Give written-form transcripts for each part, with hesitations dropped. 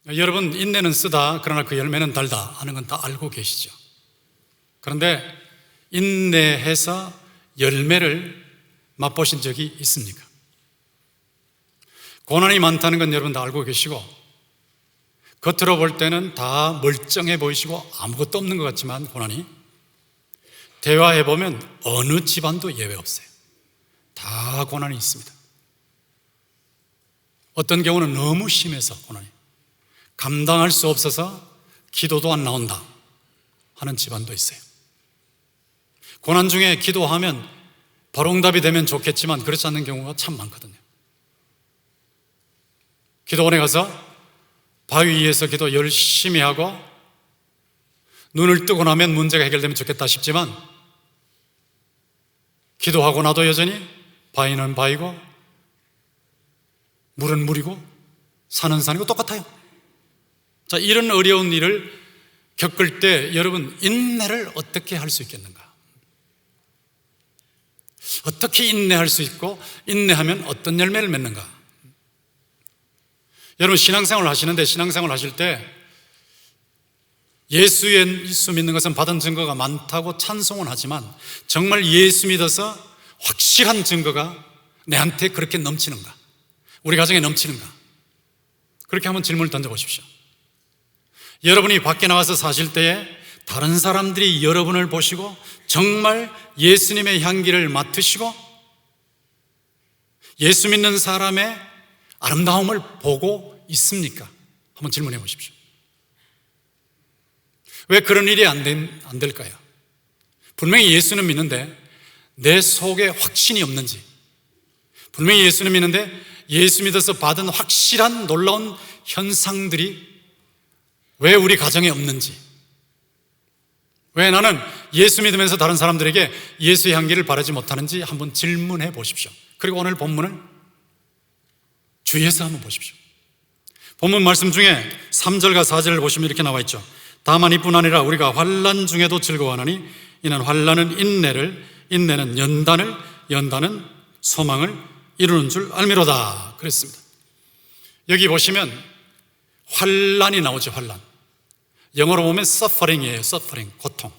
여러분, 인내는 쓰다 그러나 그 열매는 달다 하는 건 다 알고 계시죠? 그런데 인내해서 열매를 맛보신 적이 있습니까? 고난이 많다는 건 여러분 다 알고 계시고, 겉으로 볼 때는 다 멀쩡해 보이시고 아무것도 없는 것 같지만, 고난이 대화해보면 어느 집안도 예외 없어요. 다 고난이 있습니다. 어떤 경우는 너무 심해서 고난이 감당할 수 없어서 기도도 안 나온다 하는 집안도 있어요. 고난 중에 기도하면 바로 응답이 되면 좋겠지만 그렇지 않는 경우가 참 많거든요. 기도원에 가서 바위 위에서 기도 열심히 하고 눈을 뜨고 나면 문제가 해결되면 좋겠다 싶지만, 기도하고 나도 여전히 바위는 바위고 물은 물이고 산은 산이고 똑같아요. 자, 이런 어려운 일을 겪을 때 여러분, 인내를 어떻게 할 수 있겠는가? 어떻게 인내할 수 있고, 인내하면 어떤 열매를 맺는가? 여러분, 신앙생활을 하시는데, 신앙생활을 하실 때 예수 믿는 것은 받은 증거가 많다고 찬송은 하지만, 정말 예수 믿어서 확실한 증거가 내한테 그렇게 넘치는가? 우리 가정에 넘치는가? 그렇게 한번 질문을 던져보십시오. 여러분이 밖에 나가서 사실 때에 다른 사람들이 여러분을 보시고 정말 예수님의 향기를 맡으시고 예수 믿는 사람의 아름다움을 보고 있습니까? 한번 질문해 보십시오. 왜 그런 일이 안 될까요? 분명히 예수는 믿는데 내 속에 확신이 없는지, 분명히 예수는 믿는데 예수 믿어서 받은 확실한 놀라운 현상들이 왜 우리 가정에 없는지, 왜 나는 예수 믿으면서 다른 사람들에게 예수의 향기를 바라지 못하는지 한번 질문해 보십시오. 그리고 오늘 본문을 주의해서 한번 보십시오. 본문 말씀 중에 3절과 4절을 보시면 이렇게 나와 있죠. 다만 이뿐 아니라 우리가 환난 중에도 즐거워하나니 이는 환난은 인내를, 인내는 연단을, 연단은 소망을 이루는 줄 알미로다 그랬습니다. 여기 보시면 환난이 나오죠. 환난, 영어로 보면 suffering이에요. suffering, 고통.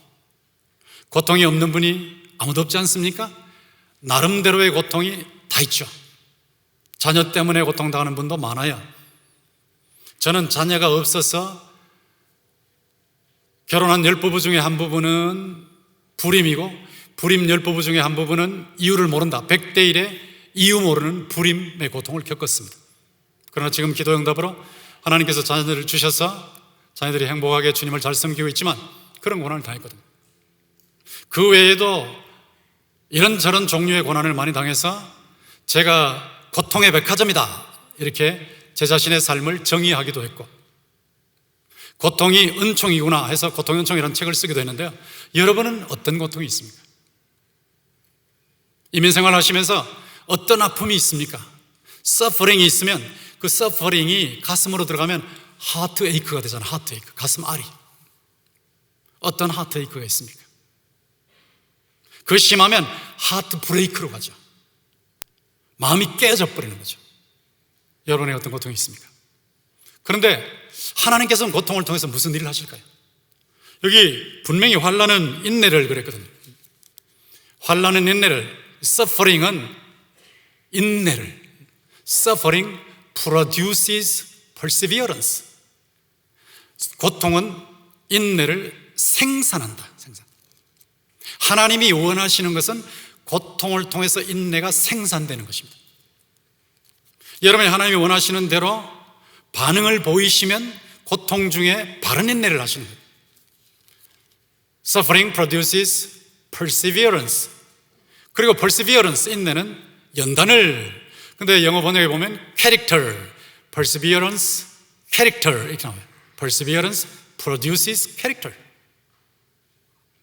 고통이 없는 분이 아무도 없지 않습니까? 나름대로의 고통이 다 있죠. 자녀 때문에 고통당하는 분도 많아요. 저는 자녀가 없어서 결혼한 10부부 중에 한 부부는 불임이고, 불임 10부부 중에 한 부부는 이유를 모른다, 100대 1의 이유 모르는 불임의 고통을 겪었습니다. 그러나 지금 기도 응답으로 하나님께서 자녀들을 주셔서 자녀들이 행복하게 주님을 잘 섬기고 있지만 그런 고난을 당했거든요. 그 외에도 이런저런 종류의 고난을 많이 당해서 제가 고통의 백화점이다 이렇게 제 자신의 삶을 정의하기도 했고, 고통이 은총이구나 해서 고통의 은총이라는 책을 쓰기도 했는데요. 여러분은 어떤 고통이 있습니까? 이민생활 하시면서 어떤 아픔이 있습니까? 서퍼링이 있으면 그 서퍼링이 가슴으로 들어가면 하트 에이크가 되잖아요. 하트 에이크, 가슴 알이. 어떤 하트 에이크가 있습니까? 그 심하면 하트 브레이크로 가죠. 마음이 깨져 버리는 거죠. 여러분의 어떤 고통이 있습니까? 그런데 하나님께서는 고통을 통해서 무슨 일을 하실까요? 여기 분명히 환난은 인내를 그랬거든요. 환난은 인내를, suffering은 인내를, suffering produces perseverance. 고통은 인내를 생산한다. 생산. 하나님이 원하시는 것은 고통을 통해서 인내가 생산되는 것입니다. 여러분이 하나님이 원하시는 대로 반응을 보이시면 고통 중에 바른 인내를 하시는 거예요. Suffering produces perseverance. 그리고 perseverance, 인내는 연단을, 근데 영어 번역에 보면 character, perseverance, character 이렇게 나와요. Perseverance produces character.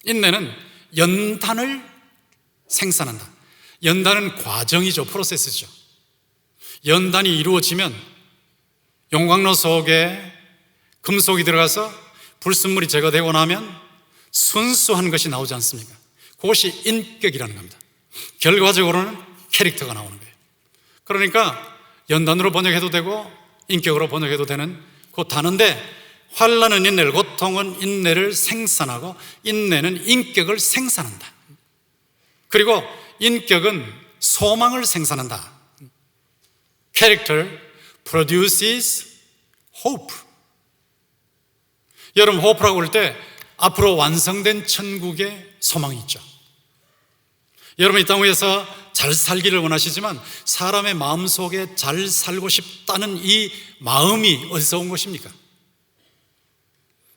인내는 연단을 생산한다. 연단은 과정이죠. 프로세스죠. 연단이 이루어지면 용광로 속에 금속이 들어가서 불순물이 제거되고 나면 순수한 것이 나오지 않습니까? 그것이 인격이라는 겁니다. 결과적으로는 캐릭터가 나오는 거예요. 그러니까 연단으로 번역해도 되고 인격으로 번역해도 되는 그 단어인데, 환난은 인내를, 고통은 인내를 생산하고 인내는 인격을 생산한다. 그리고 인격은 소망을 생산한다. Character produces hope. 여러분, hope라고 할 때 앞으로 완성된 천국의 소망이 있죠. 여러분, 이 땅 위에서 잘 살기를 원하시지만 사람의 마음속에 잘 살고 싶다는 이 마음이 어디서 온 것입니까?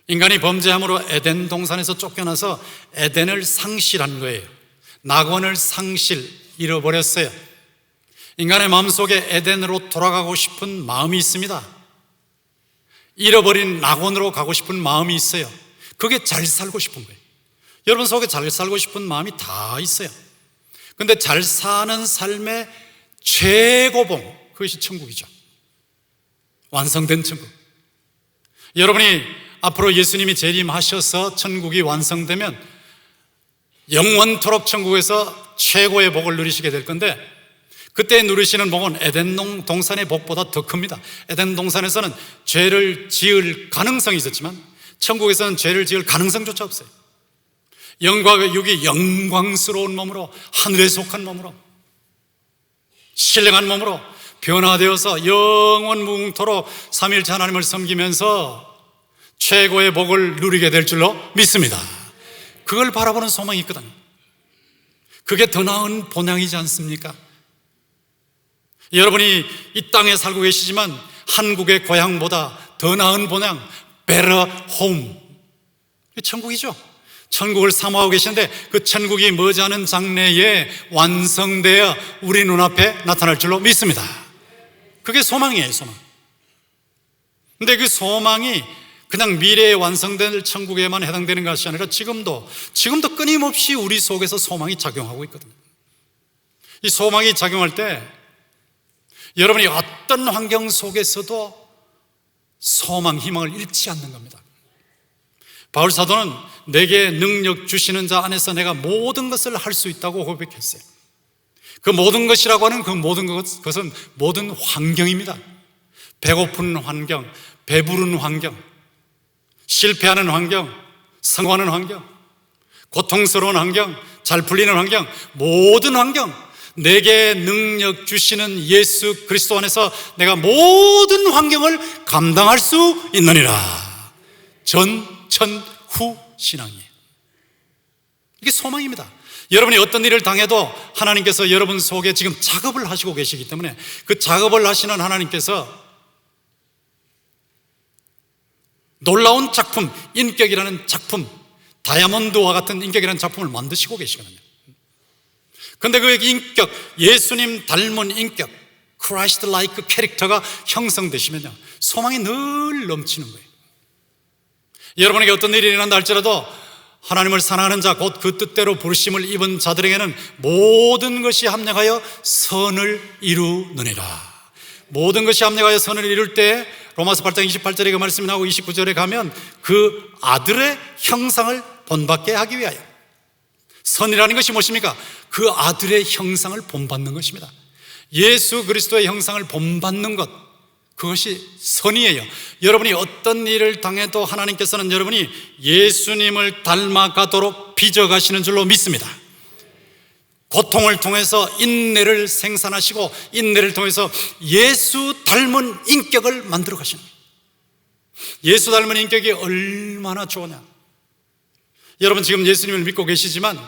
인간이 범죄함으로 에덴 동산에서 쫓겨나서 에덴을 상실한 거예요. 낙원을 잃어버렸어요. 인간의 마음속에 에덴으로 돌아가고 싶은 마음이 있습니다. 잃어버린 낙원으로 가고 싶은 마음이 있어요. 그게 잘 살고 싶은 거예요. 여러분 속에 잘 살고 싶은 마음이 다 있어요. 근데 잘 사는 삶의 최고봉, 그것이 천국이죠. 완성된 천국. 여러분이 앞으로 예수님이 재림하셔서 천국이 완성되면 영원토록 천국에서 최고의 복을 누리시게 될 건데, 그때 누리시는 복은 에덴 동산의 복보다 더 큽니다. 에덴 동산에서는 죄를 지을 가능성이 있었지만 천국에서는 죄를 지을 가능성조차 없어요. 영과 육이 영광스러운 몸으로, 하늘에 속한 몸으로, 신령한 몸으로 변화되어서 영원 무궁토록 삼위일체 하나님을 섬기면서 최고의 복을 누리게 될 줄로 믿습니다. 그걸 바라보는 소망이 있거든요. 그게 더 나은 본향이지 않습니까? 여러분이 이 땅에 살고 계시지만 한국의 고향보다 더 나은 본향, better home, 천국이죠. 천국을 사모하고 계시는데 그 천국이 머지않은 장래에 완성되어 우리 눈앞에 나타날 줄로 믿습니다. 그게 소망이에요, 소망. 근데 그 소망이 그냥 미래에 완성될 천국에만 해당되는 것이 아니라 지금도 끊임없이 우리 속에서 소망이 작용하고 있거든요. 이 소망이 작용할 때 여러분이 어떤 환경 속에서도 소망, 희망을 잃지 않는 겁니다. 바울 사도는 내게 능력 주시는 자 안에서 내가 모든 것을 할 수 있다고 고백했어요. 그 모든 것이라고 하는 그 모든 것은 모든 환경입니다. 배고픈 환경, 배부른 환경, 실패하는 환경, 성공하는 환경, 고통스러운 환경, 잘 풀리는 환경, 모든 환경, 내게 능력 주시는 예수 그리스도 안에서 내가 모든 환경을 감당할 수 있느니라. 전천후 신앙이에요. 이게 소망입니다. 여러분이 어떤 일을 당해도 하나님께서 여러분 속에 지금 작업을 하시고 계시기 때문에 그 작업을 하시는 하나님께서 놀라운 작품, 인격이라는 작품, 다이아몬드와 같은 인격이라는 작품을 만드시고 계시거든요. 그런데 그 인격, 예수님 닮은 인격, Christ-like 캐릭터가 형성되시면요, 소망이 늘 넘치는 거예요. 여러분에게 어떤 일이 일어난다 할지라도 하나님을 사랑하는 자, 곧 그 뜻대로 부르심을 입은 자들에게는 모든 것이 합력하여 선을 이루느니라. 모든 것이 합력하여 선을 이룰 때 로마서 8장 28절에 그 말씀이 나오고 29절에 가면 그 아들의 형상을 본받게 하기 위하여. 선이라는 것이 무엇입니까? 그 아들의 형상을 본받는 것입니다. 예수 그리스도의 형상을 본받는 것, 그것이 선이에요. 여러분이 어떤 일을 당해도 하나님께서는 여러분이 예수님을 닮아가도록 빚어가시는 줄로 믿습니다. 고통을 통해서 인내를 생산하시고 인내를 통해서 예수 닮은 인격을 만들어 가시는 거예요. 예수 닮은 인격이 얼마나 좋으냐. 여러분 지금 예수님을 믿고 계시지만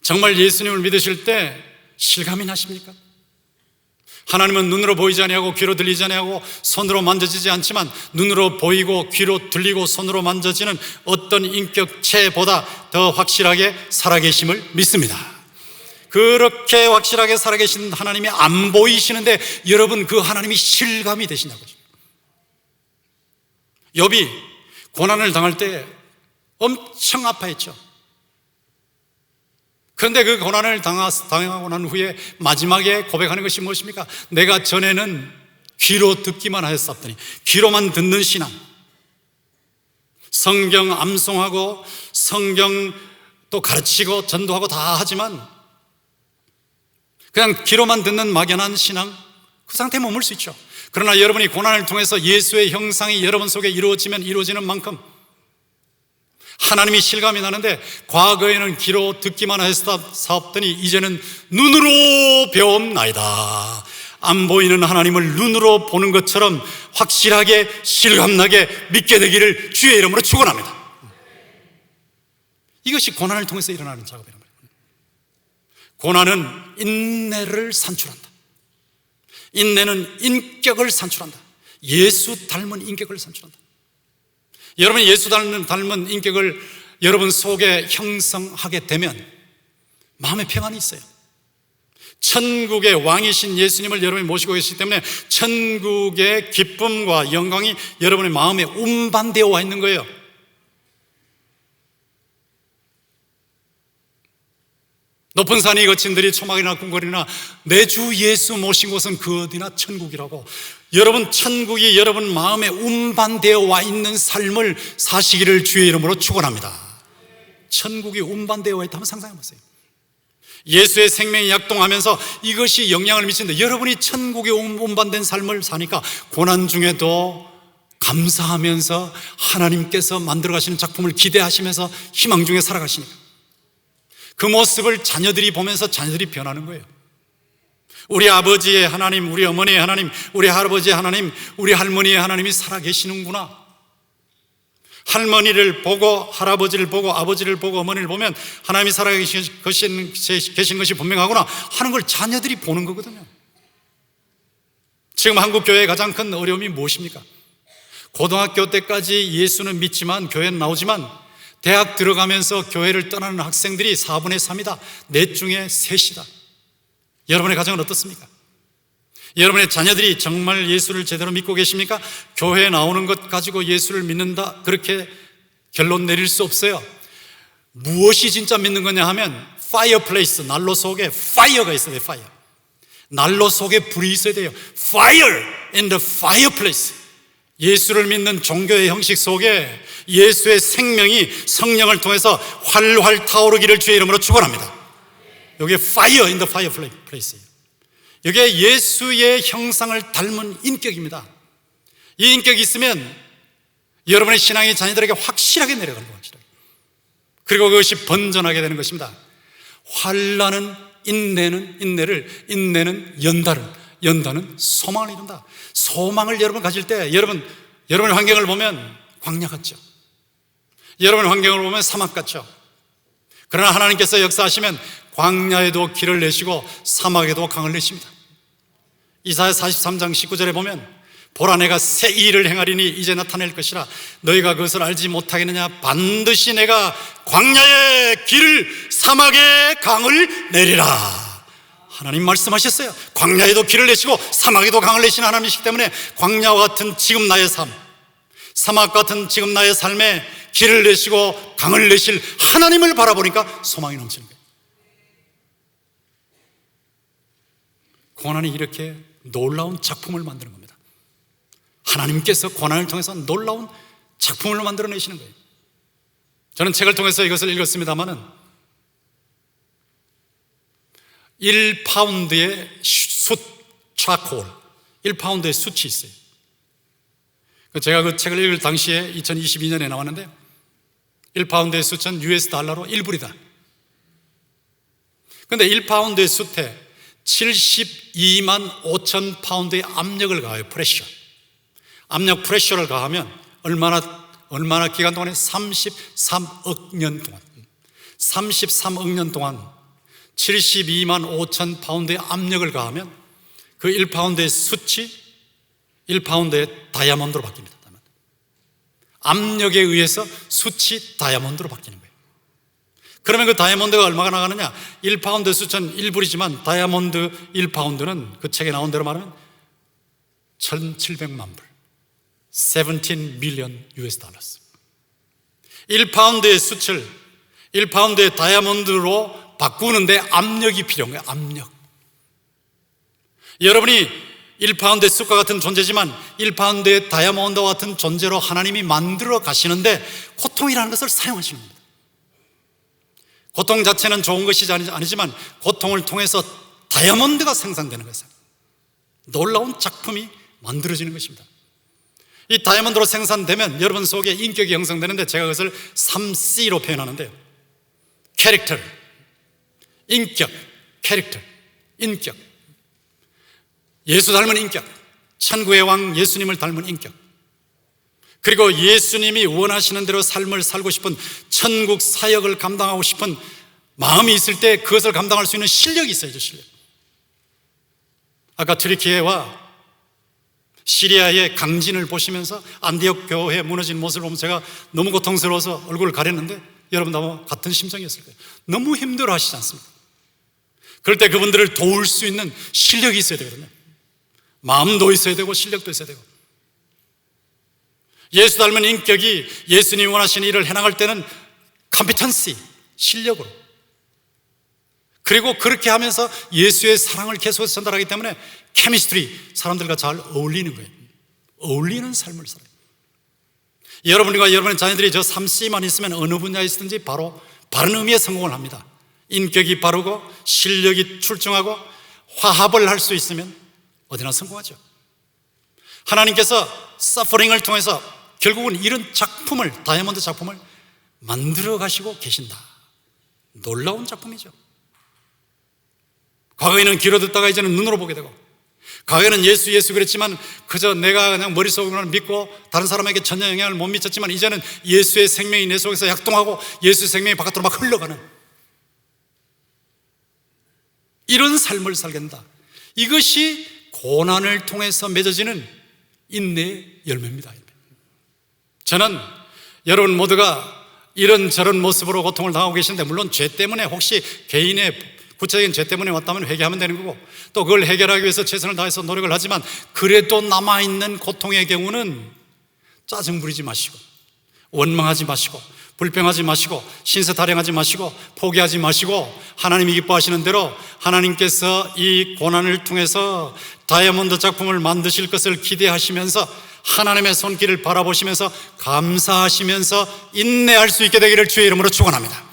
정말 예수님을 믿으실 때 실감이 나십니까? 하나님은 눈으로 보이지 아니하고 귀로 들리지 아니하고 손으로 만져지지 않지만 눈으로 보이고 귀로 들리고 손으로 만져지는 어떤 인격체보다 더 확실하게 살아계심을 믿습니다. 그렇게 확실하게 살아계신 하나님이 안 보이시는데 여러분 그 하나님이 실감이 되시냐고. 욥이 고난을 당할 때 엄청 아파했죠. 그런데 그 고난을 당하고 난 후에 마지막에 고백하는 것이 무엇입니까? 내가 전에는 귀로 듣기만 하였었더니, 귀로만 듣는 신앙, 성경 암송하고 성경 또 가르치고 전도하고 다 하지만 그냥 귀로만 듣는 막연한 신앙, 그 상태에 머물 수 있죠. 그러나 여러분이 고난을 통해서 예수의 형상이 여러분 속에 이루어지면 이루어지는 만큼 하나님이 실감이 나는데, 과거에는 귀로 듣기만 하였사옵더니 이제는 눈으로 배움나이다. 안 보이는 하나님을 눈으로 보는 것처럼 확실하게 실감나게 믿게 되기를 주의 이름으로 축원합니다. 이것이 고난을 통해서 일어나는 작업이란 말이에요. 고난은 인내를 산출한다. 인내는 인격을 산출한다. 예수 닮은 인격을 산출한다. 여러분이 예수 닮은 인격을 여러분 속에 형성하게 되면 마음의 평안이 있어요. 천국의 왕이신 예수님을 여러분이 모시고 계시기 때문에 천국의 기쁨과 영광이 여러분의 마음에 운반되어 와 있는 거예요. 높은 산이 거친 들이 초막이나 궁궐이나 내 주 예수 모신 곳은 그 어디나 천국이라고. 여러분 천국이 여러분 마음에 운반되어 와 있는 삶을 사시기를 주의 이름으로 축원합니다. 천국이 운반되어 와 있다 한번 상상해 보세요. 예수의 생명이 약동하면서 이것이 영향을 미치는데, 여러분이 천국에 운반된 삶을 사니까 고난 중에도 감사하면서 하나님께서 만들어 가시는 작품을 기대하시면서 희망 중에 살아가시니까 그 모습을 자녀들이 보면서 자녀들이 변하는 거예요. 우리 아버지의 하나님, 우리 어머니의 하나님, 우리 할아버지의 하나님, 우리 할머니의 하나님이 살아계시는구나. 할머니를 보고 할아버지를 보고 아버지를 보고 어머니를 보면 하나님이 살아계신 것이 분명하구나 하는 걸 자녀들이 보는 거거든요. 지금 한국 교회의 가장 큰 어려움이 무엇입니까? 고등학교 때까지 예수는 믿지만 교회는 나오지만 대학 들어가면서 교회를 떠나는 학생들이 4분의 3이다. 넷 중에 셋이다. 여러분의 가정은 어떻습니까? 여러분의 자녀들이 정말 예수를 제대로 믿고 계십니까? 교회에 나오는 것 가지고 예수를 믿는다 그렇게 결론 내릴 수 없어요. 무엇이 진짜 믿는 거냐 하면 파이어플레이스, 난로 속에 파이어가 있어야 돼요. 파이어. 난로 속에 불이 있어야 돼요. Fire in the fireplace. 예수를 믿는 종교의 형식 속에 예수의 생명이 성령을 통해서 활활 타오르기를 주의 이름으로 축원합니다. 여기에 fire in the fireplace예요. 이게 예수의 형상을 닮은 인격입니다. 이 인격이 있으면 여러분의 신앙이 자녀들에게 확실하게 내려가는 거예요. 그리고 그것이 번전하게 되는 것입니다. 환난은 인내를, 인내는 연단은 소망을 이룬다. 소망을 여러분 가질 때 여러분의 환경을 보면 광야 같죠. 여러분의 환경을 보면 사막 같죠. 그러나 하나님께서 역사하시면 광야에도 길을 내시고 사막에도 강을 내십니다. 이사야 43장 19절에 보면 보라 내가 새 일을 행하리니 이제 나타낼 것이라 너희가 그것을 알지 못하겠느냐. 반드시 내가 광야에 길을 사막에 강을 내리라. 하나님 말씀하셨어요. 광야에도 길을 내시고 사막에도 강을 내시는 하나님이시기 때문에 광야와 같은 지금 나의 삶, 사막 같은 지금 나의 삶에 길을 내시고 강을 내실 하나님을 바라보니까 소망이 넘치는 거예요. 고난이 이렇게 놀라운 작품을 만드는 겁니다. 하나님께서 고난을 통해서 놀라운 작품을 만들어내시는 거예요. 저는 책을 통해서 이것을 읽었습니다마는 1파운드의 숯, 차콜 1파운드의 숯이 있어요. 제가 그 책을 읽을 당시에 2022년에 나왔는데 1파운드의 숯은 US 달러로 1불이다. 그런데 1파운드의 숯에 72만 5천 파운드의 압력을 가해요. 프레셔. 압력 프레셔를 가하면 얼마나 기간 동안에 33억 년 동안 33억 년 동안 72만 5천 파운드의 압력을 가하면 그 1파운드의 숯이 1파운드의 다이아몬드로 바뀝니다. 압력에 의해서 숯이 다이아몬드로 바뀌는 거예요. 그러면 그 다이아몬드가 얼마가 나가느냐? 1파운드 숯은 1불이지만 다이아몬드 1파운드는 그 책에 나온 대로 말하면 1,700만 불, 17 밀리언 US 달러스. 1파운드의 숯을 1파운드의 다이아몬드로 바꾸는데 압력이 필요한 거예요. 압력. 여러분이 1파운드의 숯과 같은 존재지만 1파운드의 다이아몬드와 같은 존재로 하나님이 만들어 가시는데 고통이라는 것을 사용하시는 겁니다. 고통 자체는 좋은 것이 아니지만 고통을 통해서 다이아몬드가 생산되는 것이에요. 놀라운 작품이 만들어지는 것입니다. 이 다이아몬드로 생산되면 여러분 속에 인격이 형성되는데 제가 그것을 3C로 표현하는데요. 캐릭터, 인격, 캐릭터, 인격. 예수 닮은 인격, 천국의 왕 예수님을 닮은 인격, 그리고 예수님이 원하시는 대로 삶을 살고 싶은 천국 사역을 감당하고 싶은 마음이 있을 때 그것을 감당할 수 있는 실력이 있어야죠. 실력. 아까 트리키예와 시리아의 강진을 보시면서 안디옥 교회 무너진 모습을 보면 제가 너무 고통스러워서 얼굴을 가렸는데 여러분도 아마 같은 심정이었을 거예요. 너무 힘들어 하시지 않습니까? 그럴 때 그분들을 도울 수 있는 실력이 있어야 되거든요. 마음도 있어야 되고 실력도 있어야 되고. 예수 닮은 인격이 예수님이 원하시는 일을 해나갈 때는 컴피턴시, 실력으로, 그리고 그렇게 하면서 예수의 사랑을 계속해서 전달하기 때문에 케미스트리, 사람들과 잘 어울리는 거예요. 어울리는 삶을 살아요. 여러분과 여러분의 자녀들이 저 3C만 있으면 어느 분야에 있든지 바로 바른 의미의 성공을 합니다. 인격이 바르고 실력이 출중하고 화합을 할 수 있으면 어디나 성공하죠. 하나님께서 서퍼링을 통해서 결국은 이런 작품을, 다이아몬드 작품을 만들어 가시고 계신다. 놀라운 작품이죠. 과거에는 귀로 듣다가 이제는 눈으로 보게 되고, 과거에는 예수 그랬지만 그저 내가 그냥 머릿속으로만 믿고 다른 사람에게 전혀 영향을 못 미쳤지만 이제는 예수의 생명이 내 속에서 약동하고 예수의 생명이 바깥으로 막 흘러가는 이런 삶을 살겠다. 이것이 고난을 통해서 맺어지는 인내의 열매입니다. 저는 여러분 모두가 이런저런 모습으로 고통을 당하고 계신데, 물론 죄 때문에, 혹시 개인의 구체적인 죄 때문에 왔다면 회개하면 되는 거고, 또 그걸 해결하기 위해서 최선을 다해서 노력을 하지만 그래도 남아있는 고통의 경우는 짜증 부리지 마시고, 원망하지 마시고, 불평하지 마시고, 신세 타령하지 마시고, 포기하지 마시고, 하나님이 기뻐하시는 대로 하나님께서 이 고난을 통해서 다이아몬드 작품을 만드실 것을 기대하시면서 하나님의 손길을 바라보시면서 감사하시면서 인내할 수 있게 되기를 주의 이름으로 축원합니다.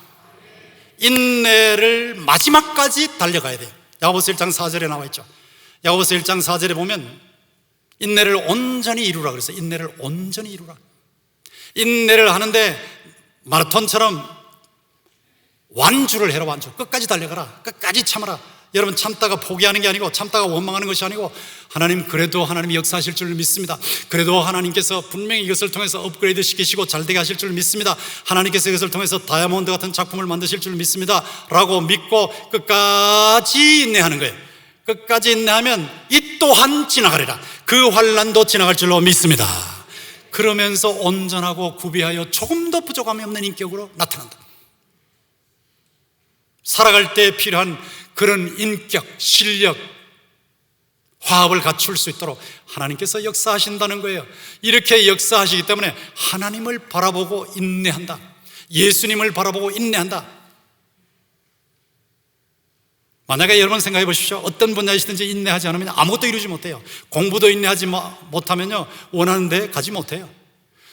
인내를 마지막까지 달려가야 돼요. 야고보서 1장 4절에 나와 있죠. 야고보서 1장 4절에 보면 인내를 온전히 이루라 그랬어요. 인내를 온전히 이루라. 인내를 하는데 마라톤처럼 완주를 해라. 완주. 끝까지 달려가라. 끝까지 참아라. 여러분, 참다가 포기하는 게 아니고, 참다가 원망하는 것이 아니고, 하나님, 그래도 하나님이 역사하실 줄 믿습니다. 그래도 하나님께서 분명히 이것을 통해서 업그레이드 시키시고 잘되게 하실 줄 믿습니다. 하나님께서 이것을 통해서 다이아몬드 같은 작품을 만드실 줄 믿습니다 라고 믿고 끝까지 인내하는 거예요. 끝까지 인내하면 이 또한 지나가리라. 그 환난도 지나갈 줄로 믿습니다. 그러면서 온전하고 구비하여 조금도 부족함이 없는 인격으로 나타난다. 살아갈 때 필요한 그런 인격, 실력, 화합을 갖출 수 있도록 하나님께서 역사하신다는 거예요. 이렇게 역사하시기 때문에 하나님을 바라보고 인내한다. 예수님을 바라보고 인내한다. 만약에 여러분 생각해 보십시오. 어떤 분야이시든지 인내하지 않으면 아무것도 이루지 못해요. 공부도 인내하지 못하면요, 원하는 데 가지 못해요.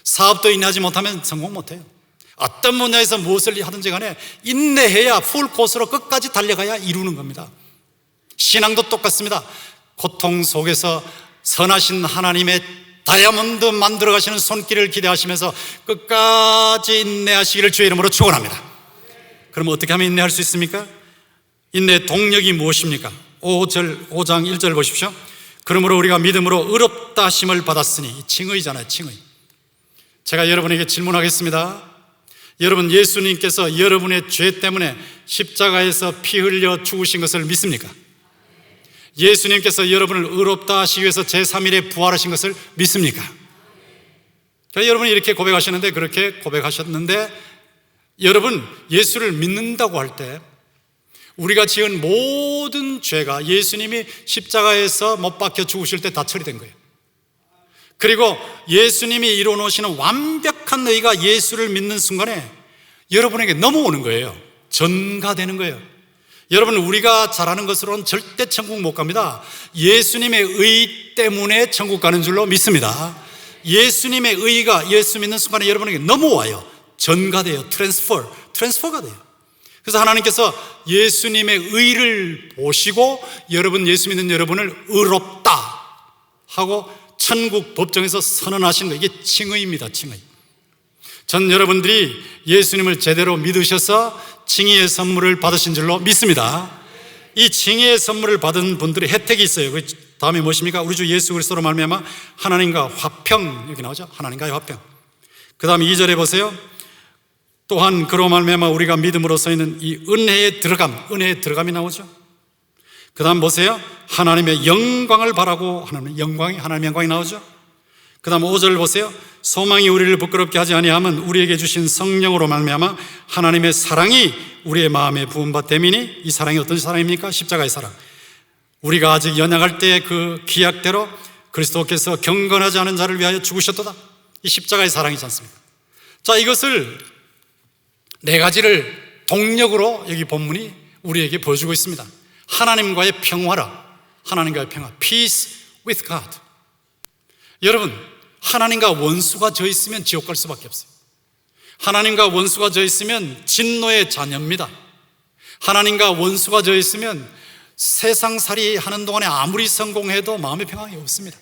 사업도 인내하지 못하면 성공 못해요. 어떤 분야에서 무엇을 하든지 간에 인내해야 풀코스로 끝까지 달려가야 이루는 겁니다. 신앙도 똑같습니다. 고통 속에서 선하신 하나님의 다이아몬드 만들어 가시는 손길을 기대하시면서 끝까지 인내하시기를 주의 이름으로 축원합니다. 그럼 어떻게 하면 인내할 수 있습니까? 인내의 동력이 무엇입니까? 5장 1절 보십시오. 그러므로 우리가 믿음으로 의롭다 하심을 받았으니, 칭의잖아요. 칭의. 제가 여러분에게 질문하겠습니다. 여러분, 예수님께서 여러분의 죄 때문에 십자가에서 피 흘려 죽으신 것을 믿습니까? 예수님께서 여러분을 의롭다 하시기 위해서 제3일에 부활하신 것을 믿습니까? 그러니까 여러분이 이렇게 고백하셨는데, 그렇게 고백하셨는데, 여러분, 예수를 믿는다고 할 때 우리가 지은 모든 죄가 예수님이 십자가에서 못 박혀 죽으실 때 다 처리된 거예요. 그리고 예수님이 이루어놓으시는 완벽한 의가 예수를 믿는 순간에 여러분에게 넘어오는 거예요. 전가되는 거예요. 여러분, 우리가 잘하는 것으로는 절대 천국 못 갑니다. 예수님의 의 때문에 천국 가는 줄로 믿습니다. 예수님의 의가 예수 믿는 순간에 여러분에게 넘어와요. 전가돼요. 트랜스퍼가 돼요. 그래서 하나님께서 예수님의 의를 보시고 예수 믿는 여러분을 의롭다 하고 천국 법정에서 선언하신 거, 이게 칭의입니다. 칭의. 전 여러분들이 예수님을 제대로 믿으셔서 칭의의 선물을 받으신 줄로 믿습니다. 이 칭의의 선물을 받은 분들의 혜택이 있어요. 그 다음에 무엇입니까? 우리 주 예수 그리스도로 말미암아 하나님과 화평, 여기 나오죠? 하나님과의 화평. 그 다음에 2절에 보세요. 또한 그로 말미암아 우리가 믿음으로써 있는 이 은혜의 은혜의 들어감이 나오죠. 그 다음 보세요. 하나님의 영광을 바라고, 하나님의 영광이 나오죠. 그 다음 5절 보세요. 소망이 우리를 부끄럽게 하지 아니하면 우리에게 주신 성령으로 말미암아 하나님의 사랑이 우리의 마음에 부은 바 됨이니, 이 사랑이 어떤 사랑입니까? 십자가의 사랑. 우리가 아직 연약할 때의 그 기약대로 그리스도께서 경건하지 않은 자를 위하여 죽으셨도다. 이 십자가의 사랑이지 않습니까? 자, 이것을 네 가지를 동력으로 여기 본문이 우리에게 보여주고 있습니다. 하나님과의 평화라. 하나님과의 평화. Peace with God. 여러분, 하나님과 원수가 져 있으면 지옥 갈 수밖에 없어요. 하나님과 원수가 져 있으면 진노의 자녀입니다. 하나님과 원수가 져 있으면 세상살이 하는 동안에 아무리 성공해도 마음의 평화가 없습니다.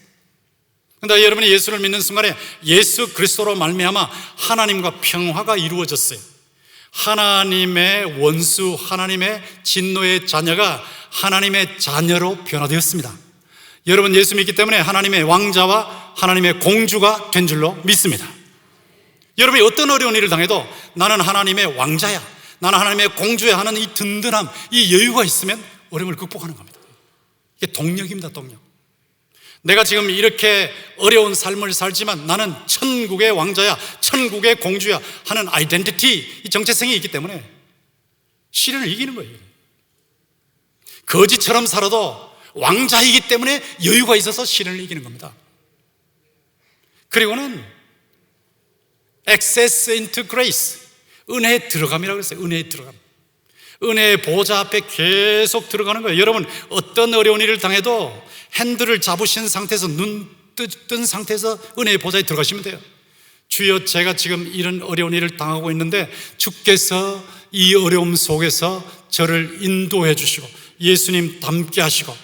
그런데 여러분이 예수를 믿는 순간에 예수 그리스도로 말미암아 하나님과 평화가 이루어졌어요. 하나님의 원수, 하나님의 진노의 자녀가 하나님의 자녀로 변화되었습니다. 여러분, 예수 믿기 때문에 하나님의 왕자와 하나님의 공주가 된 줄로 믿습니다. 여러분이 어떤 어려운 일을 당해도 나는 하나님의 왕자야, 나는 하나님의 공주야 하는 이 든든함, 이 여유가 있으면 어려움을 극복하는 겁니다. 이게 동력입니다. 동력. 내가 지금 이렇게 어려운 삶을 살지만 나는 천국의 왕자야, 천국의 공주야 하는 아이덴티티, 이 정체성이 있기 때문에 시련을 이기는 거예요. 거지처럼 살아도 왕자이기 때문에 여유가 있어서 시련을 이기는 겁니다. 그리고는 access into grace, 은혜의 들어감이라고 했어요. 은혜의 들어감. 은혜의 보좌 앞에 계속 들어가는 거예요. 여러분, 어떤 어려운 일을 당해도 핸들을 잡으신 상태에서, 눈 뜬 상태에서 은혜의 보좌에 들어가시면 돼요. 주여, 제가 지금 이런 어려운 일을 당하고 있는데 주께서 이 어려움 속에서 저를 인도해 주시고 예수님 닮게 하시고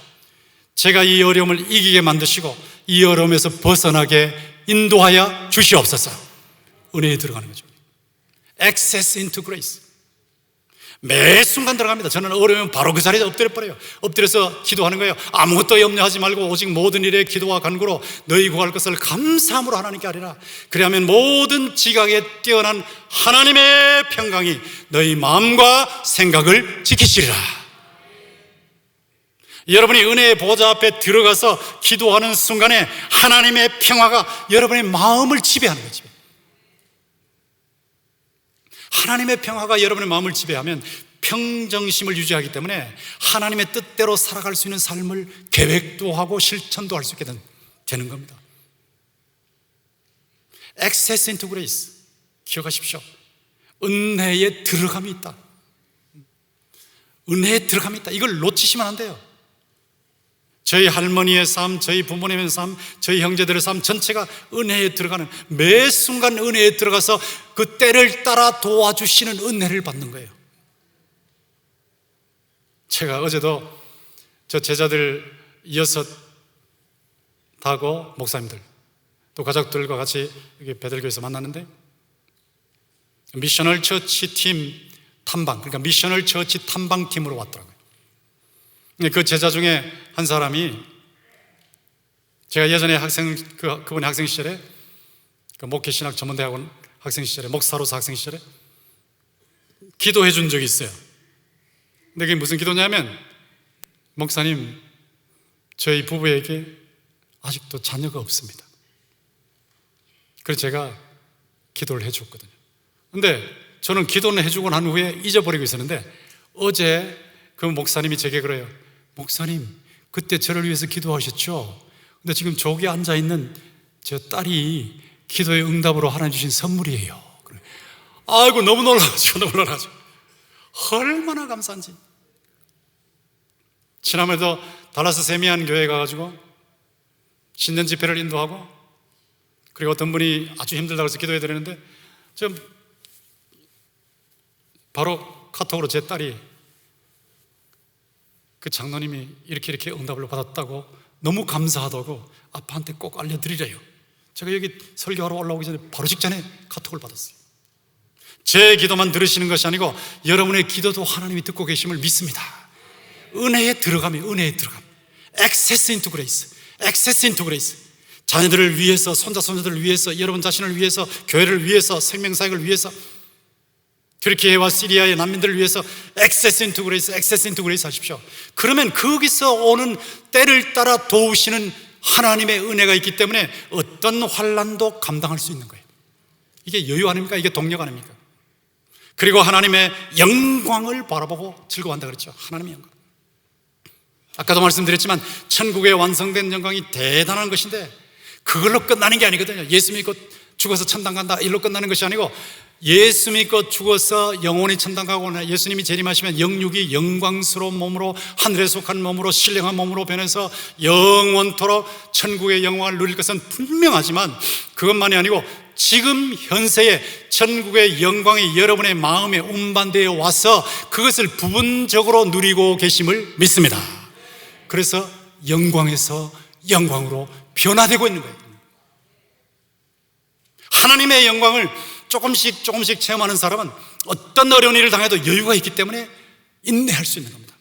제가 이 어려움을 이기게 만드시고 이 어려움에서 벗어나게 인도하여 주시옵소서. 은혜에 들어가는 거죠. Access into grace. 매 순간 들어갑니다. 저는 어려우면 바로 그 자리에 엎드려 버려요. 엎드려서 기도하는 거예요. 아무것도 염려하지 말고 오직 모든 일에 기도와 간구로 너희 구할 것을 감사함으로 하나님께 하리라. 그리하면 모든 지각에 뛰어난 하나님의 평강이 너희 마음과 생각을 지키시리라. 여러분이 은혜의 보좌 앞에 들어가서 기도하는 순간에 하나님의 평화가 여러분의 마음을 지배하는 거죠. 하나님의 평화가 여러분의 마음을 지배하면 평정심을 유지하기 때문에 하나님의 뜻대로 살아갈 수 있는 삶을 계획도 하고 실천도 할 수 있게 되는 겁니다. Access into grace. 기억하십시오. 은혜에 들어감이 있다. 은혜에 들어감이 있다. 이걸 놓치시면 안 돼요. 저희 할머니의 삶, 저희 부모님의 삶, 저희 형제들의 삶 전체가 은혜에 들어가는, 매 순간 은혜에 들어가서 그 때를 따라 도와주시는 은혜를 받는 거예요. 제가 어제도 저 제자들 6하고 목사님들 또 가족들과 같이 여기 베들교에서 만났는데 미셔널 처치 팀 탐방, 그러니까 미셔널 처치 탐방팀으로 왔더라고요. 그 제자 중에 한 사람이 제가 예전에 그분의 학생 시절에 그 목회신학 전문대학원 학생 시절에 목사로서 학생 시절에 기도해 준 적이 있어요. 근데 그게 무슨 기도냐면 목사님, 저희 부부에게 아직도 자녀가 없습니다. 그래서 제가 기도를 해줬거든요. 근데 저는 기도는 해주고 난 후에 잊어버리고 있었는데 어제 그 목사님이 제게 그래요. 목사님, 그때 저를 위해서 기도하셨죠? 근데 지금 저기 앉아있는 저 딸이 기도의 응답으로 하나님 주신 선물이에요. 아이고, 너무 놀라가지고. 얼마나 감사한지. 지난해도 달라스 세미안 교회에 가가지고 신년 집회를 인도하고 그리고 어떤 분이 아주 힘들다고 해서 기도해 드리는데 좀 바로 카톡으로 제 딸이 그 장로님이 이렇게 응답을 받았다고 너무 감사하다고 아빠한테 꼭 알려드리래요. 제가 여기 설교하러 올라오기 전에 바로 직전에 카톡을 받았어요. 제 기도만 들으시는 것이 아니고 여러분의 기도도 하나님이 듣고 계심을 믿습니다. 은혜에 들어가면 은혜에 들어가면 Access into grace, Access into grace. 자녀들을 위해서, 손자손녀들을 위해서, 여러분 자신을 위해서, 교회를 위해서, 생명사역을 위해서, 튀르키예와 시리아의 난민들을 위해서 Access into grace, Access into grace 하십시오. 그러면 거기서 오는 때를 따라 도우시는 하나님의 은혜가 있기 때문에 어떤 환난도 감당할 수 있는 거예요. 이게 여유 아닙니까? 이게 동력 아닙니까? 그리고 하나님의 영광을 바라보고 즐거워한다 그랬죠. 하나님의 영광. 아까도 말씀드렸지만 천국의 완성된 영광이 대단한 것인데 그걸로 끝나는 게 아니거든요. 예수 믿고 죽어서 천당 간다 일로 끝나는 것이 아니고 예수 믿고 죽어서 영원히 천당 가고 예수님이 재림하시면 영육이 영광스러운 몸으로 하늘에 속한 몸으로 신령한 몸으로 변해서 영원토록 천국의 영광을 누릴 것은 분명하지만 그것만이 아니고 지금 현세에 천국의 영광이 여러분의 마음에 운반되어 와서 그것을 부분적으로 누리고 계심을 믿습니다. 그래서 영광에서 영광으로 변화되고 있는 거예요. 하나님의 영광을 조금씩 체험하는 사람은 어떤 어려운 일을 당해도 여유가 있기 때문에 인내할 수 있는 겁니다.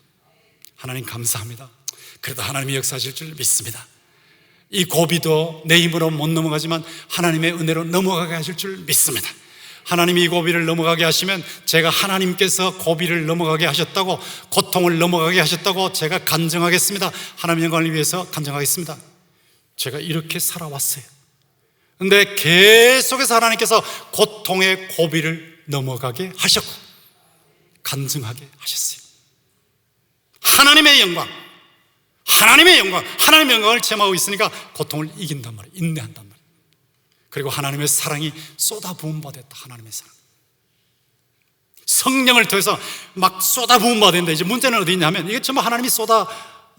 하나님 감사합니다. 그래도 하나님이 역사하실 줄 믿습니다. 이 고비도 내 힘으로 못 넘어가지만 하나님의 은혜로 넘어가게 하실 줄 믿습니다. 하나님이 이 고비를 넘어가게 하시면 제가 하나님께서 고비를 넘어가게 하셨다고, 고통을 넘어가게 하셨다고 제가 간증하겠습니다. 하나님의 영광을 위해서 간증하겠습니다. 제가 이렇게 살아왔어요. 근데 계속해서 하나님께서 고통의 고비를 넘어가게 하셨고 간증하게 하셨어요. 하나님의 영광, 하나님의 영광을 체험하고 있으니까 고통을 이긴단 말이에요. 인내한단 말이에요. 그리고 하나님의 사랑이 쏟아부은 바 됐다. 하나님의 사랑, 성령을 통해서 막 쏟아부은 바 된다. 이제 문제는 어디 있냐면 이게 전부 하나님이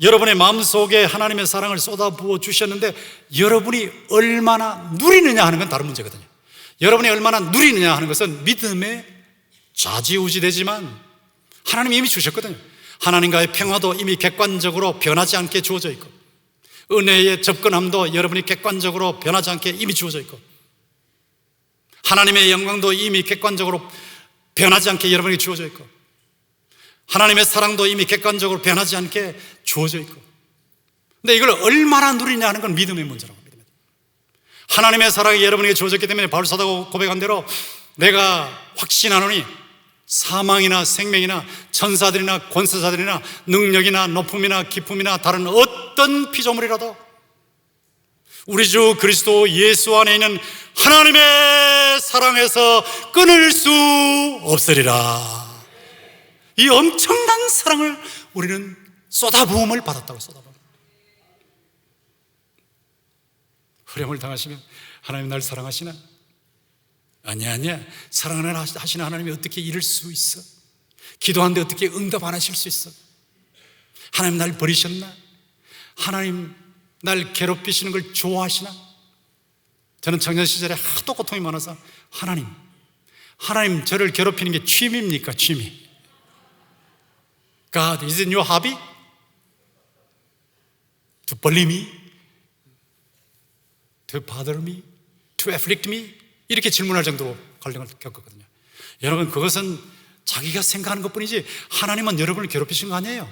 여러분의 마음속에 하나님의 사랑을 쏟아부어 주셨는데 여러분이 얼마나 누리느냐 하는 건 다른 문제거든요. 여러분이 얼마나 누리느냐 하는 것은 믿음에 좌지우지되지만 하나님이 이미 주셨거든요. 하나님과의 평화도 이미 객관적으로 변하지 않게 주어져 있고, 은혜의 접근함도 여러분이 객관적으로 변하지 않게 이미 주어져 있고, 하나님의 영광도 이미 객관적으로 변하지 않게 여러분에게 주어져 있고, 하나님의 사랑도 이미 객관적으로 변하지 않게 주어져 있고. 근데 이걸 얼마나 누리냐 하는 건 믿음의 문제라고 합니다. 하나님의 사랑이 여러분에게 주어졌기 때문에 바울 사도가 고백한 대로 내가 확신하노니 사망이나 생명이나 천사들이나 권세자들이나 능력이나 높음이나 기쁨이나 다른 어떤 피조물이라도 우리 주 그리스도 예수 안에 있는 하나님의 사랑에서 끊을 수 없으리라. 이 엄청난 사랑을 우리는 쏟아부음을 받았다고. 쏟아부음. 후렴을 당하시면 하나님 날 사랑하시나? 아니야. 사랑을 하시는 하나님이 어떻게 이럴 수 있어? 기도하는데 어떻게 응답 안 하실 수 있어? 하나님 날 버리셨나? 하나님 날 괴롭히시는 걸 좋아하시나? 저는 청년 시절에 하도 고통이 많아서 하나님 저를 괴롭히는 게 취미입니까? 취미. God, is it your hobby? To bully me? To bother me? To afflict me? 이렇게 질문할 정도로 갈등을 겪었거든요. 여러분, 그것은 자기가 생각하는 것뿐이지 하나님은 여러분을 괴롭히신 거 아니에요.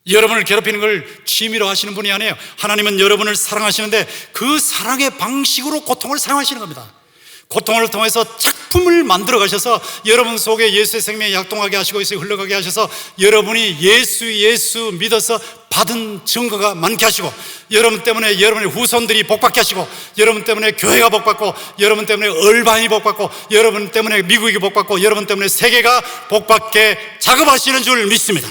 여러분을 괴롭히는 걸 취미로 하시는 분이 아니에요. 하나님은 여러분을 사랑하시는데 그 사랑의 방식으로 고통을 사용하시는 겁니다. 고통을 통해서 작품을 만들어 가셔서 여러분 속에 예수의 생명이 약동하게 하시고 있어요. 흘러가게 하셔서 여러분이 예수 믿어서 받은 증거가 많게 하시고, 여러분 때문에 여러분의 후손들이 복받게 하시고, 여러분 때문에 교회가 복받고, 여러분 때문에 얼반이 복받고, 여러분 때문에 미국이 복받고, 여러분 때문에 세계가 복받게 작업하시는 줄 믿습니다.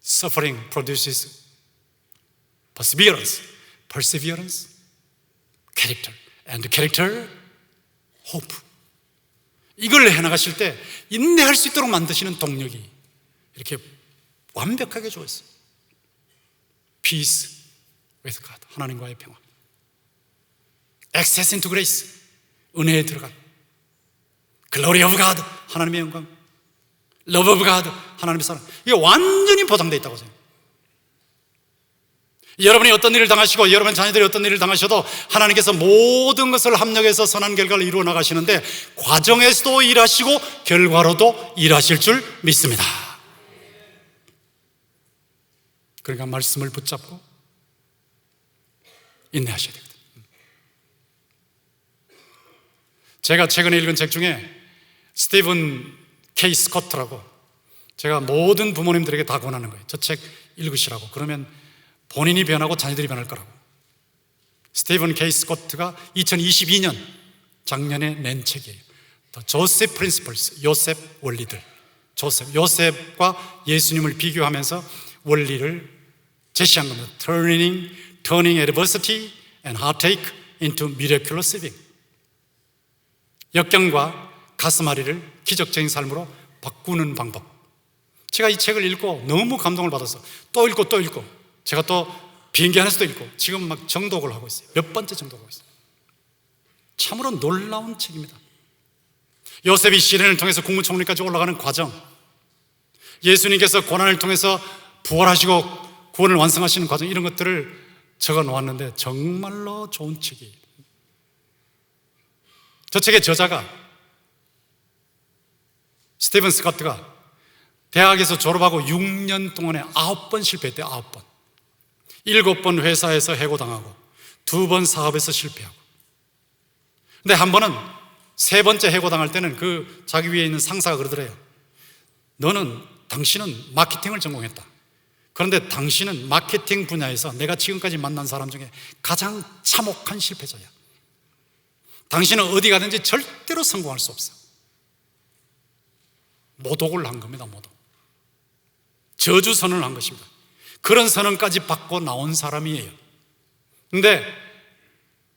Suffering produces perseverance, character, and character, hope. 이걸 해나가실 때 인내할 수 있도록 만드시는 동력이 이렇게 완벽하게 주어 있어요. Peace with God, 하나님과의 평화. Access into grace, 은혜에 들어간. Glory of God, 하나님의 영광. Love of God, 하나님의 사랑. 이게 완전히 보장되어 있다고 생각해요. 여러분이 어떤 일을 당하시고 여러분 자녀들이 어떤 일을 당하셔도 하나님께서 모든 것을 합력해서 선한 결과를 이루어 나가시는데 과정에서도 일하시고 결과로도 일하실 줄 믿습니다. 그러니까 말씀을 붙잡고 인내하셔야 되거든요. 제가 최근에 읽은 책 중에 스티븐 K 스코트라고, 제가 모든 부모님들에게 다 권하는 거예요. 저 책 읽으시라고. 그러면 본인이 변하고 자녀들이 변할 거라고. 스티븐 K 스코트가 2022년 작년에 낸 책이에요. The Joseph Principles, 요셉 원리들. 요셉과 예수님을 비교하면서 원리를 제시한 겁니다. Turning adversity and heartache into miraculous living. 역경과 가슴앓이를 기적적인 삶으로 바꾸는 방법. 제가 이 책을 읽고 너무 감동을 받아서 또 읽고 또 읽고, 제가 또 비행기 안에서도 읽고, 지금 막 정독을 하고 있어요. 몇 번째 정독을 하고 있어요. 참으로 놀라운 책입니다. 요셉이 시련을 통해서 국무총리까지 올라가는 과정, 예수님께서 고난을 통해서 부활하시고 구원을 완성하시는 과정, 이런 것들을 적어 놓았는데 정말로 좋은 책이에요. 저 책의 저자가 스티븐 스코트가 대학에서 졸업하고 6년 동안에 9번 실패했대요. 9번. 7번 회사에서 해고당하고 2번 사업에서 실패하고. 근데 한 번은, 세 번째 해고당할 때는 그 자기 위에 있는 상사가 그러더래요. 당신은 마케팅을 전공했다. 그런데 당신은 마케팅 분야에서 내가 지금까지 만난 사람 중에 가장 참혹한 실패자야. 당신은 어디 가든지 절대로 성공할 수 없어. 모독을 한 겁니다. 모독. 저주 선언을 한 것입니다. 그런 선언까지 받고 나온 사람이에요. 근데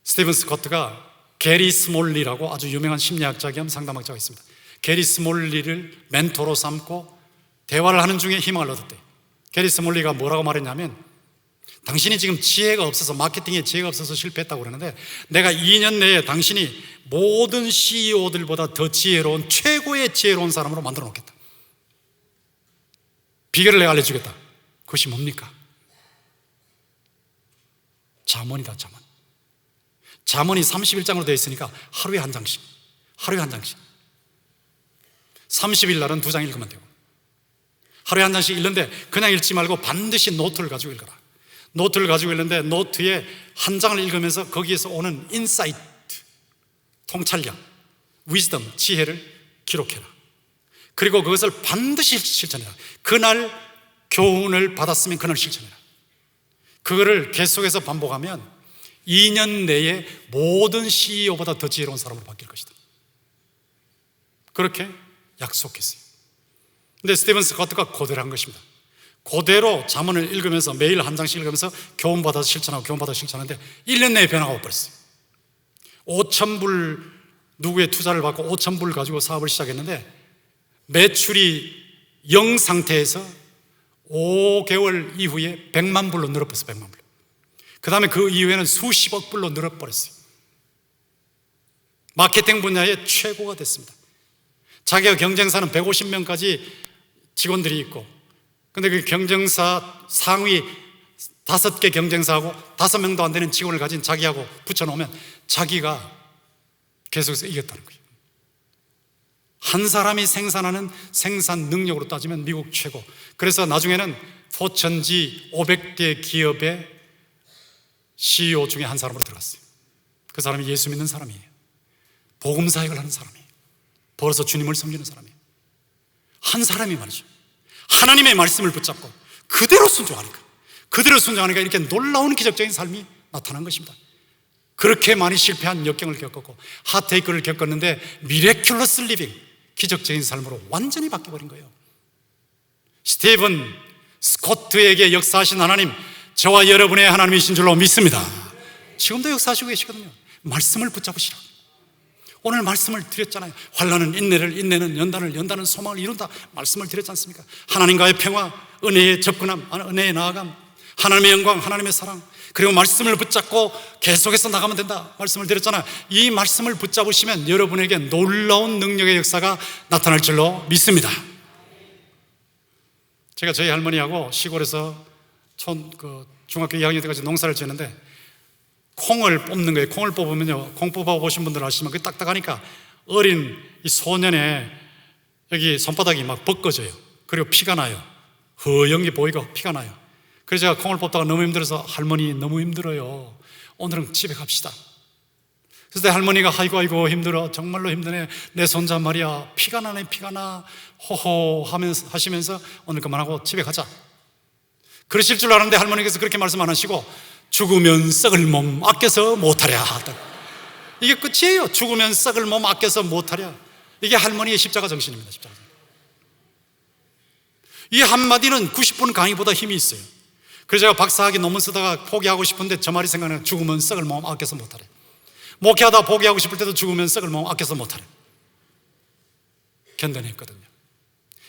스티븐 스코트가 게리 스몰리라고 아주 유명한 심리학자 겸 상담학자가 있습니다. 게리 스몰리를 멘토로 삼고 대화를 하는 중에 희망을 얻었대요. 게리 스몰리가 뭐라고 말했냐면, 당신이 지금 지혜가 없어서, 마케팅에 지혜가 없어서 실패했다고 그러는데, 내가 2년 내에 당신이 모든 CEO들보다 더 지혜로운, 최고의 지혜로운 사람으로 만들어 놓겠다. 비결을 내가 알려주겠다. 그것이 뭡니까? 잠언이다. 잠언. 잠언이 31장으로 되어 있으니까 하루에 한 장씩, 하루에 한 장씩. 30일 날은 2장 읽으면 되고, 하루에 한 장씩 읽는데 그냥 읽지 말고 반드시 노트를 가지고 읽어라. 노트를 가지고 읽는데 노트에 한 장을 읽으면서 거기에서 오는 인사이트, 통찰력, 위즈덤, 지혜를 기록해라. 그리고 그것을 반드시 실천해라. 그날 교훈을 받았으면 그날 실천해라. 그거를 계속해서 반복하면 2년 내에 모든 CEO보다 더 지혜로운 사람으로 바뀔 것이다. 그렇게 약속했어요. 근데 스티븐 스코트가 그대로 한 것입니다. 그대로 잠언을 읽으면서 매일 한 장씩 읽으면서 교훈받아서 실천하고 교훈받아서 실천하는데 1년 내에 변화가 와버렸어요. 5,000불 누구의 투자를 받고 5,000불 가지고 사업을 시작했는데 매출이 0 상태에서 5개월 이후에 100만 불로 늘어버렸어요. 100만 불. 그 다음에 그 이후에는 수십억 불로 늘어버렸어요. 마케팅 분야의 최고가 됐습니다. 자기가 경쟁사는 150명까지 직원들이 있고, 근데 그 경쟁사 상위 5개 경쟁사하고 5명도 안 되는 직원을 가진 자기하고 붙여놓으면 자기가 계속해서 이겼다는 거예요. 한 사람이 생산하는 생산 능력으로 따지면 미국 최고. 그래서 나중에는 포천지 500대 기업의 CEO 중에 한 사람으로 들어갔어요. 그 사람이 예수 믿는 사람이에요. 복음 사역을 하는 사람이에요. 벌어서 주님을 섬기는 사람이에요. 한 사람이 말이죠. 하나님의 말씀을 붙잡고 그대로 순종하니까 이렇게 놀라운 기적적인 삶이 나타난 것입니다. 그렇게 많이 실패한 역경을 겪었고 하테이크를 겪었는데 미래큘러스 리빙, 기적적인 삶으로 완전히 바뀌어버린 거예요. 스티븐 스코트에게 역사하신 하나님, 저와 여러분의 하나님이신 줄로 믿습니다. 지금도 역사하시고 계시거든요. 말씀을 붙잡으시라. 오늘 말씀을 드렸잖아요. 환난은 인내를, 인내는 연단을, 연단은 소망을 이룬다 말씀을 드렸지 않습니까? 하나님과의 평화, 은혜의 접근함, 은혜의 나아감, 하나님의 영광, 하나님의 사랑, 그리고 말씀을 붙잡고 계속해서 나가면 된다 말씀을 드렸잖아요. 이 말씀을 붙잡으시면 여러분에게 놀라운 능력의 역사가 나타날 줄로 믿습니다. 제가 저희 할머니하고 시골에서 중학교 2학년 때까지 농사를 지었는데 콩을 뽑는 거예요. 콩을 뽑으면요, 콩 뽑아보신 분들 아시지만 그게 딱딱하니까 어린 이 소년의 여기 손바닥이 막 벗겨져요. 그리고 피가 나요. 허연게 보이고 피가 나요. 그래서 제가 콩을 뽑다가 너무 힘들어서 할머니 너무 힘들어요. 오늘은 집에 갑시다. 그래서 할머니가 아이고 힘들어, 정말로 힘드네, 내 손자 말이야 피가 나네, 피가 나, 호호 하시면서 오늘 그만하고 집에 가자. 그러실 줄 알았는데 할머니께서 그렇게 말씀 안 하시고 죽으면 썩을 몸 아껴서 못하랴. 이게 끝이에요. 죽으면 썩을 몸 아껴서 못하랴. 이게 할머니의 십자가 정신입니다. 십자가. 이 한마디는 90분 강의보다 힘이 있어요. 그래서 제가 박사학위 논문 쓰다가 포기하고 싶은데 저 말이 생각나요. 죽으면 썩을 몸 아껴서 못하랴. 목회하다 포기하고 싶을 때도 죽으면 썩을 몸 아껴서 못하랴. 견뎌냈거든요.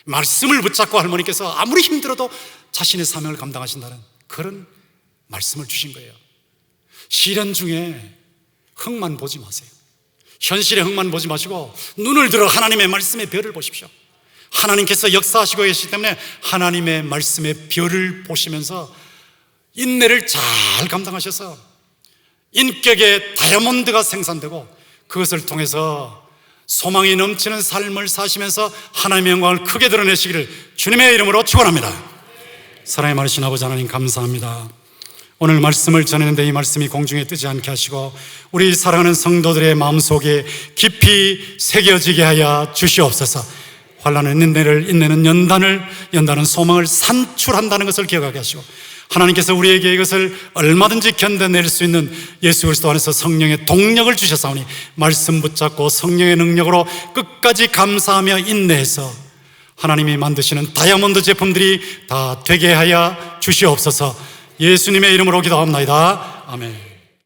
말씀을 붙잡고 할머니께서 아무리 힘들어도 자신의 사명을 감당하신다는 그런 말씀을 주신 거예요. 시련 중에 흙만 보지 마세요. 현실의 흙만 보지 마시고 눈을 들어 하나님의 말씀의 별을 보십시오. 하나님께서 역사하시고 계시기 때문에 하나님의 말씀의 별을 보시면서 인내를 잘 감당하셔서 인격의 다이아몬드가 생산되고 그것을 통해서 소망이 넘치는 삶을 사시면서 하나님의 영광을 크게 드러내시기를 주님의 이름으로 축원합니다. 사랑의 많으신 아버지 하나님, 감사합니다. 오늘 말씀을 전했는데 이 말씀이 공중에 뜨지 않게 하시고 우리 사랑하는 성도들의 마음속에 깊이 새겨지게 하여 주시옵소서. 환난은 인내를, 인내는 연단은 소망을 산출한다는 것을 기억하게 하시고 하나님께서 우리에게 이것을 얼마든지 견뎌낼 수 있는 예수 그리스도 안에서 성령의 동력을 주셨사오니 말씀 붙잡고 성령의 능력으로 끝까지 감사하며 인내해서 하나님이 만드시는 다이아몬드 제품들이 다 되게 하여 주시옵소서. 예수님의 이름으로 기도합니다. 아멘.